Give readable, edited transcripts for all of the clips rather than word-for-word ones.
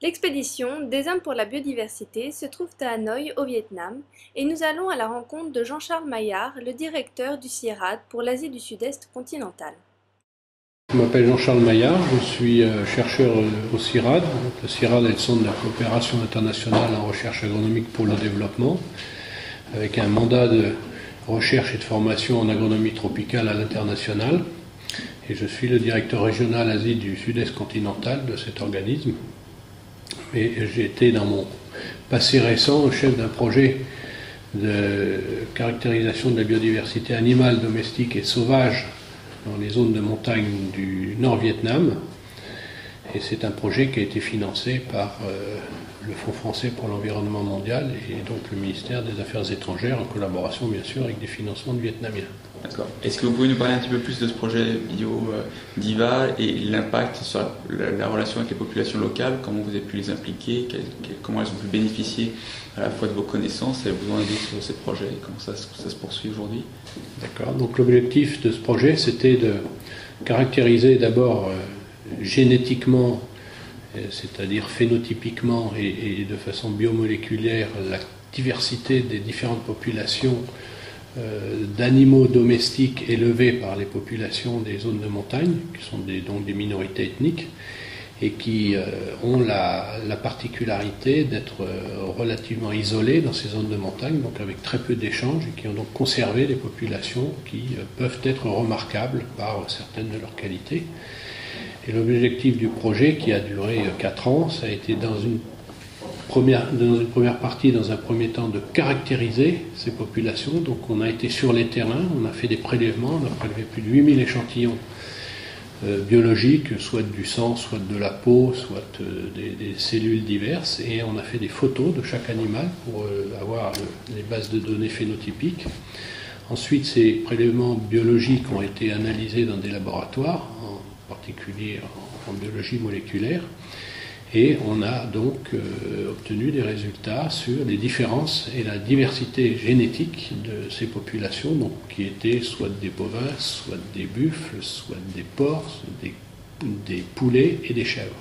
L'expédition des Hommes pour la biodiversité se trouve à Hanoï, au Vietnam, et nous allons à la rencontre de Jean-Charles Maillard, le directeur du CIRAD pour l'Asie du Sud-Est continentale. Je m'appelle Jean-Charles Maillard, je suis chercheur au CIRAD. Le CIRAD est le Centre de la coopération internationale en recherche agronomique pour le développement, avec un mandat de recherche et de formation en agronomie tropicale à l'international. Et je suis le directeur régional Asie du Sud-Est continental de cet organisme. Et j'ai été dans mon passé récent chef d'un projet de caractérisation de la biodiversité animale, domestique et sauvage dans les zones de montagne du Nord-Vietnam. Et c'est un projet qui a été financé par le Fonds français pour l'environnement mondial et donc le ministère des Affaires étrangères en collaboration bien sûr avec des financements de Vietnamiens. D'accord. Est-ce que vous pouvez nous parler un petit peu plus de ce projet BioDiva et l'impact sur la relation avec les populations locales, comment vous avez pu les impliquer, comment elles ont pu bénéficier à la fois de vos connaissances et vous en aider sur ces projets, et comment ça se poursuit aujourd'hui? D'accord. Donc l'objectif de ce projet, c'était de caractériser d'abord génétiquement, c'est-à-dire phénotypiquement et de façon biomoléculaire, la diversité des différentes populations d'animaux domestiques élevés par les populations des zones de montagne, qui sont donc des minorités ethniques, et qui ont la particularité d'être relativement isolées dans ces zones de montagne, donc avec très peu d'échanges, et qui ont donc conservé des populations qui peuvent être remarquables par certaines de leurs qualités. Et l'objectif du projet, qui a duré 4 ans, ça a été dans une première partie, dans un premier temps, de caractériser ces populations. Donc on a été sur les terrains, on a fait des prélèvements, on a prélevé plus de 8000 échantillons biologiques, soit du sang, soit de la peau, soit des cellules diverses, et on a fait des photos de chaque animal pour avoir les bases de données phénotypiques. Ensuite, ces prélèvements biologiques ont été analysés dans des laboratoires, en particulier en biologie moléculaire, et on a donc obtenu des résultats sur les différences et la diversité génétique de ces populations, donc, qui étaient soit des bovins, soit des buffles, soit des porcs, soit des poulets et des chèvres.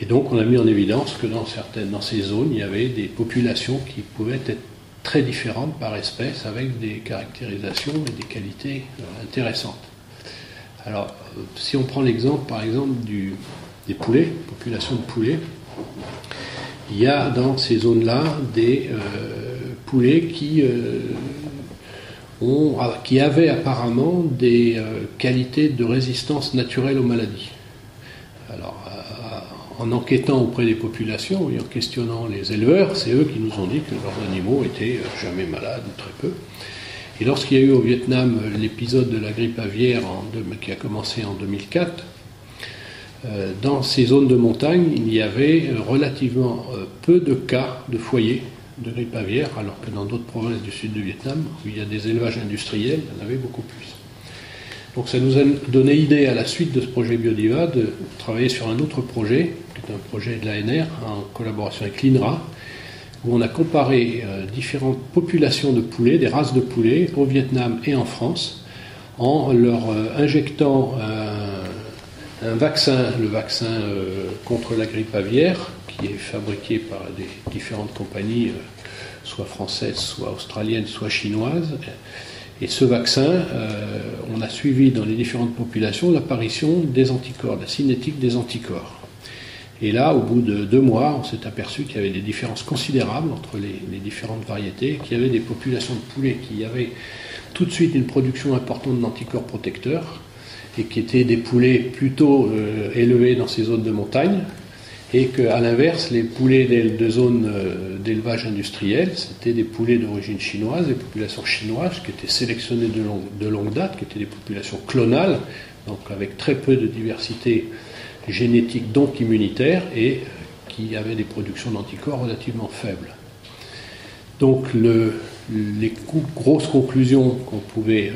Et donc on a mis en évidence que dans ces zones, il y avait des populations qui pouvaient être très différentes par espèce, avec des caractérisations et des qualités intéressantes. Alors, si on prend l'exemple, par exemple, des poulets, population de poulets, il y a dans ces zones-là des poulets qui avaient apparemment des qualités de résistance naturelle aux maladies. Alors, en enquêtant auprès des populations et en questionnant les éleveurs, c'est eux qui nous ont dit que leurs animaux étaient jamais malades, ou très peu. Et lorsqu'il y a eu au Vietnam l'épisode de la grippe aviaire qui a commencé en 2004, dans ces zones de montagne, il y avait relativement peu de cas de foyers de grippe aviaire, alors que dans d'autres provinces du sud du Vietnam, où il y a des élevages industriels, il y en avait beaucoup plus. Donc ça nous a donné idée à la suite de ce projet BioDiva de travailler sur un autre projet, qui est un projet de l'ANR, en collaboration avec l'INRA, où on a comparé différentes populations de poulets, des races de poulets, au Vietnam et en France, en leur injectant un vaccin, le vaccin contre la grippe aviaire, qui est fabriqué par des différentes compagnies, soit françaises, soit australiennes, soit chinoises. Et ce vaccin, on a suivi dans les différentes populations l'apparition des anticorps, la cinétique des anticorps. Et là, au bout de 2 mois, on s'est aperçu qu'il y avait des différences considérables entre les différentes variétés, qu'il y avait des populations de poulets qui avaient tout de suite une production importante d'anticorps protecteurs, et qui étaient des poulets plutôt élevés dans ces zones de montagne, et qu'à l'inverse, les poulets de zones d'élevage industriel, c'était des poulets d'origine chinoise, des populations chinoises qui étaient sélectionnées de longue date, qui étaient des populations clonales, donc avec très peu de diversité génétique, donc immunitaire, et qui avaient des productions d'anticorps relativement faibles. Donc les grosses conclusions qu'on pouvait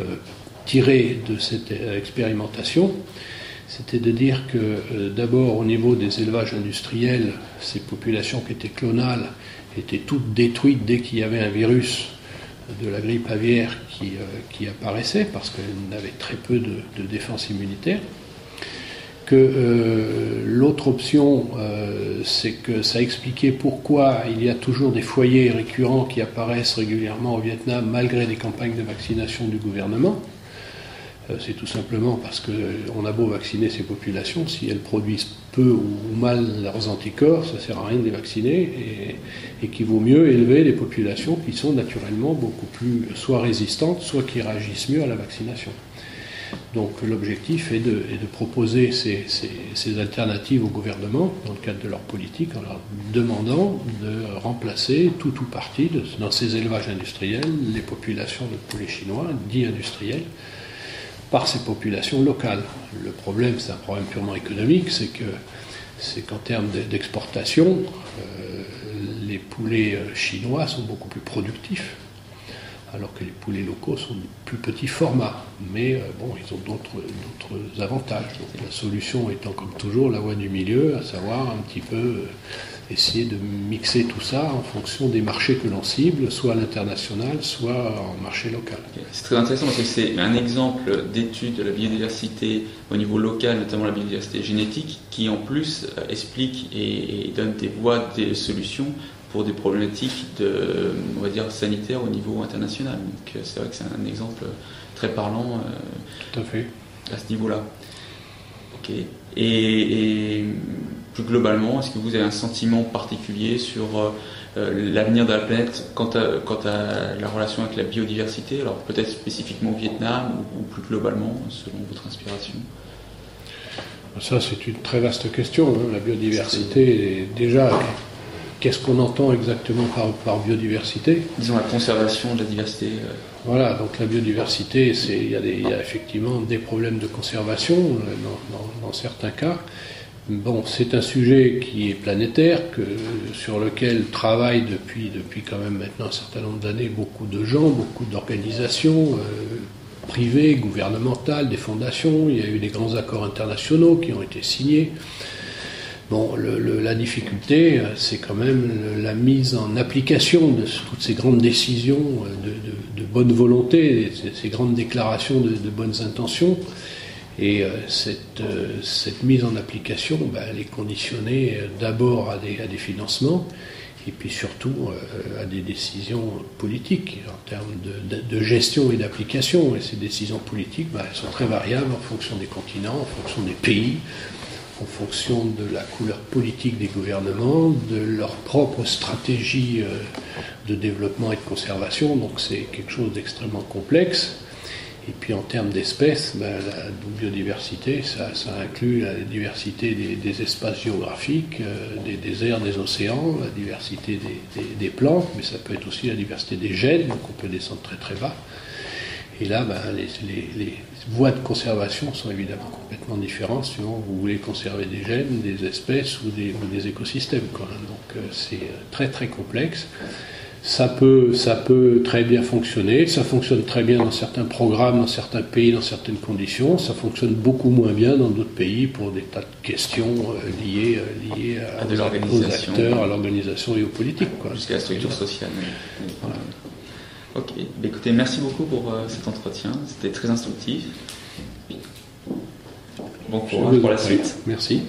tirer de cette expérimentation, c'était de dire que d'abord au niveau des élevages industriels, ces populations qui étaient clonales étaient toutes détruites dès qu'il y avait un virus de la grippe aviaire qui apparaissait, parce qu'elles n'avaient très peu de défense immunitaire. que l'autre option, c'est que ça expliquait pourquoi il y a toujours des foyers récurrents qui apparaissent régulièrement au Vietnam malgré les campagnes de vaccination du gouvernement. C'est tout simplement parce qu'on a beau vacciner ces populations, si elles produisent peu ou mal leurs anticorps, ça ne sert à rien de les vacciner, et qu'il vaut mieux élever les populations qui sont naturellement beaucoup plus soit résistantes, soit qui réagissent mieux à la vaccination. Donc l'objectif est de proposer ces alternatives au gouvernement dans le cadre de leur politique en leur demandant de remplacer tout ou partie dans ces élevages industriels les populations de poulets chinois dits industriels par ces populations locales. Le problème, c'est un problème purement économique, c'est qu'en termes d'exportation, les poulets chinois sont beaucoup plus productifs, alors que les poulets locaux sont de plus petits formats. Mais bon, ils ont d'autres avantages. Donc, la solution étant comme toujours la voie du milieu, à savoir un petit peu essayer de mixer tout ça en fonction des marchés que l'on cible, soit à l'international, soit en marché local. C'est très intéressant parce que c'est un exemple d'étude de la biodiversité au niveau local, notamment la biodiversité génétique, qui en plus explique et donne des voies, des solutions pour des problématiques on va dire, sanitaires au niveau international. Donc c'est vrai que c'est un exemple très parlant Tout à fait. À ce niveau-là. Ok. Et plus globalement, est-ce que vous avez un sentiment particulier sur l'avenir de la planète quant à la relation avec la biodiversité, alors peut-être spécifiquement au Vietnam ou plus globalement, selon votre inspiration? Ça, c'est une très vaste question. Hein. La biodiversité, déjà, qu'est-ce qu'on entend exactement par biodiversité? Disons la conservation de la diversité. Voilà, donc la biodiversité, il y a effectivement des problèmes de conservation dans certains cas. Bon, c'est un sujet qui est planétaire, sur lequel travaillent depuis quand même maintenant un certain nombre d'années beaucoup de gens, beaucoup d'organisations privées, gouvernementales, des fondations. Il y a eu des grands accords internationaux qui ont été signés. Bon, la difficulté, c'est quand même la mise en application de toutes ces grandes décisions de bonne volonté, ces grandes déclarations de bonnes intentions. Et cette mise en application, elle est conditionnée d'abord à des financements, et puis surtout à des décisions politiques en termes de gestion et d'application. Et ces décisions politiques, elles sont très variables en fonction des continents, en fonction des pays, en fonction de la couleur politique des gouvernements, de leur propre stratégie de développement et de conservation. Donc c'est quelque chose d'extrêmement complexe. Et puis en termes d'espèces, la biodiversité, ça inclut la diversité des espaces géographiques, des déserts, des océans, la diversité des plantes, mais ça peut être aussi la diversité des gènes, donc on peut descendre très très bas. Et là, les voies de conservation sont évidemment complètement différentes suivant vous voulez conserver des gènes, des espèces ou des écosystèmes. Donc c'est très très complexe. Ça peut très bien fonctionner, ça fonctionne très bien dans certains programmes, dans certains pays, dans certaines conditions, ça fonctionne beaucoup moins bien dans d'autres pays pour des tas de questions liées aux acteurs, à l'organisation et aux politiques. Jusqu'à la structure sociale. Voilà. Ok, écoutez, merci beaucoup pour cet entretien, c'était très instructif. Bon courage pour la suite. Merci.